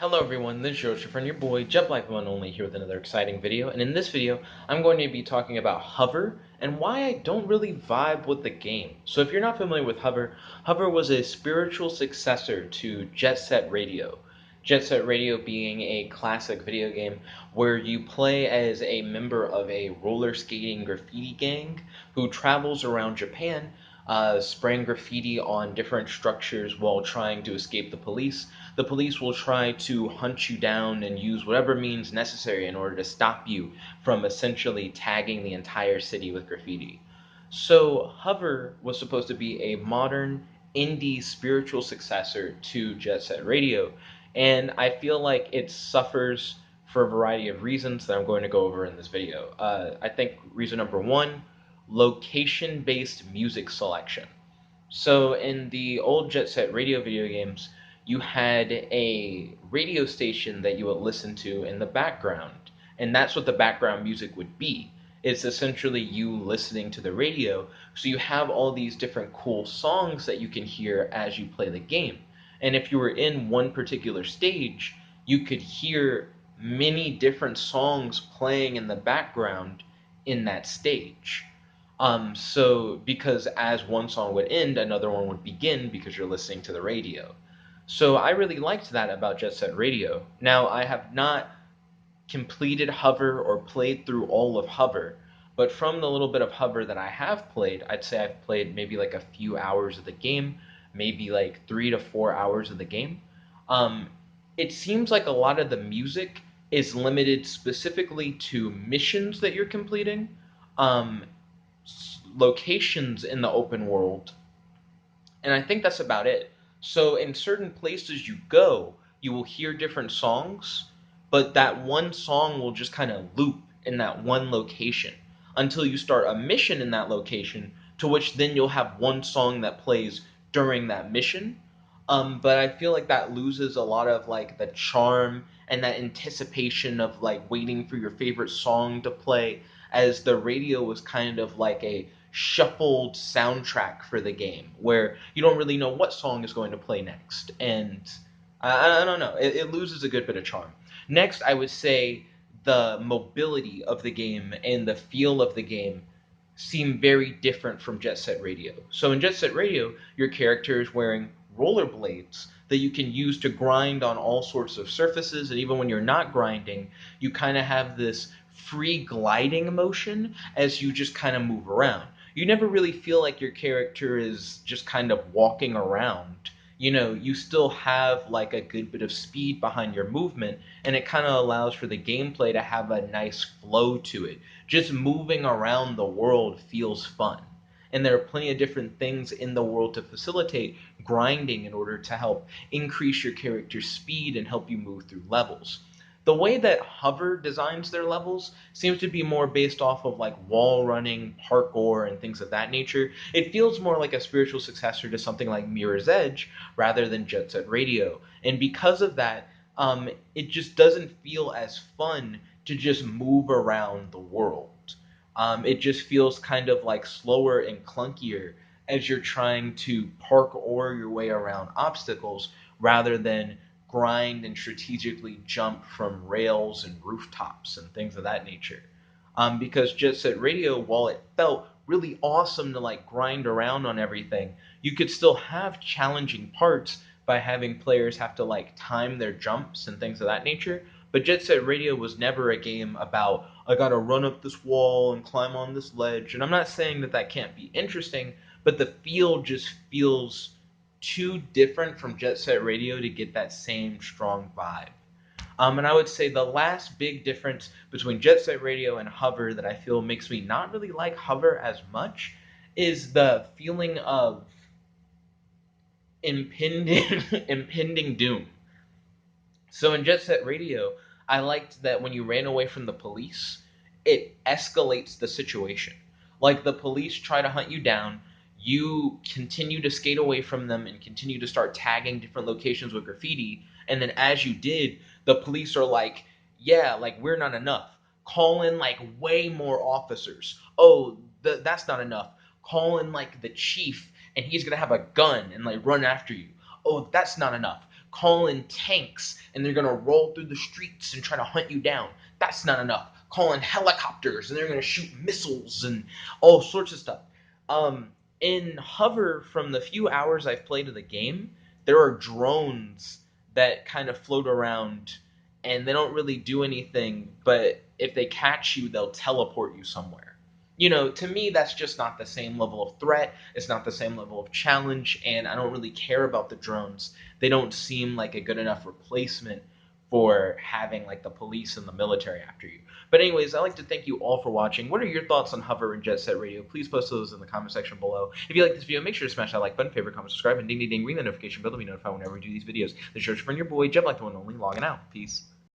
Hello everyone, this is Joseph and your boy jetblackrlsh here with another exciting video, and in this video I'm going to be talking about Hover and why I don't really vibe with the game. So if you're not familiar with Hover, Hover was a spiritual successor to Jet Set Radio. Jet Set Radio being a classic video game where you play as a member of a roller skating graffiti gang who travels around Japan spraying graffiti on different structures while trying to escape the police. The police will try to hunt you down and use whatever means necessary in order to stop you from essentially tagging the entire city with graffiti. So, Hover was supposed to be a modern indie spiritual successor to Jet Set Radio, and I feel like it suffers for a variety of reasons that I'm going to go over in this video. I think reason number one, location-based music selection. So in the old Jet Set Radio video games, you had a radio station that you would listen to in the background, and that's what the background music would be. It's essentially you listening to the radio, so you have all these different cool songs that you can hear as you play the game. And if you were in one particular stage, you could hear many different songs playing in the background in that stage. So because as one song would end, another one would begin because you're listening to the radio. So I really liked that about Jet Set Radio. Now, I have not completed Hover or played through all of Hover, but from the little bit of Hover that I have played, I'd say I've played maybe like a few hours of the game, maybe like 3 to 4 hours of the game. It seems like a lot of the music is limited specifically to missions that you're completing. Locations in the open world, and I think that's about it. So in certain places you go, you will hear different songs, but that one song will just kind of loop in that one location until you start a mission in that location, to which then you'll have one song that plays during that mission. But I feel like that loses a lot of like the charm and that anticipation of like waiting for your favorite song to play, as the radio was kind of like a shuffled soundtrack for the game where you don't really know what song is going to play next, and I don't know, it loses a good bit of charm. Next, I would say the mobility of the game and the feel of the game seem very different from Jet Set Radio. So in Jet Set Radio, your character is wearing rollerblades that you can use to grind on all sorts of surfaces, and even when you're not grinding, you kind of have this free gliding motion as you just kind of move around. You never really feel like your character is just kind of walking around. You know, you still have like a good bit of speed behind your movement, and it kind of allows for the gameplay to have a nice flow to it. Just moving around the world feels fun. And there are plenty of different things in the world to facilitate grinding in order to help increase your character's speed and help you move through levels. The way that Hover designs their levels seems to be more based off of like wall running, parkour, and things of that nature. It feels more like a spiritual successor to something like Mirror's Edge rather than Jet Set Radio. And because of that, it just doesn't feel as fun to just move around the world. It just feels kind of like slower and clunkier as you're trying to parkour your way around obstacles rather than grind and strategically jump from rails and rooftops and things of that nature. Because Jet Set Radio, while it felt really awesome to like grind around on everything, you could still have challenging parts by having players have to like time their jumps and things of that nature. But Jet Set Radio was never a game about, I gotta run up this wall and climb on this ledge. And I'm not saying that that can't be interesting, but the feel just feels too different from Jet Set Radio to get that same strong vibe. And I would say the last big difference between Jet Set Radio and Hover that I feel makes me not really like Hover as much is the feeling of impending doom. So in Jet Set Radio, I liked that when you ran away from the police, it escalates the situation. Like the police try to hunt you down, you continue to skate away from them and continue to start tagging different locations with graffiti, and then as you did, the police are like, yeah, like we're not enough. Call in like way more officers. Oh, that's not enough. Call in like the chief and he's gonna have a gun and like run after you. Oh, that's not enough. Call in tanks, and they're gonna roll through the streets and try to hunt you down. That's not enough. Call in helicopters, and they're gonna shoot missiles and all sorts of stuff. In Hover, from the few hours I've played of the game, there are drones that kind of float around, and they don't really do anything, but if they catch you, they'll teleport you somewhere. To me, that's just not the same level of threat. It's not the same level of challenge, and I don't really care about the drones. They don't seem like a good enough replacement for having like the police and the military after you. But anyways, I'd like to thank you all for watching. What are your thoughts on Hover and Jet Set Radio? Please post those in the comment section below. If you like this video, make sure to smash that like button, favorite, comment, subscribe, and ding ding ding, ring the notification bell to be notified whenever we do these videos. The church friend, your boy, Jet Black, the one and only, logging out. Peace.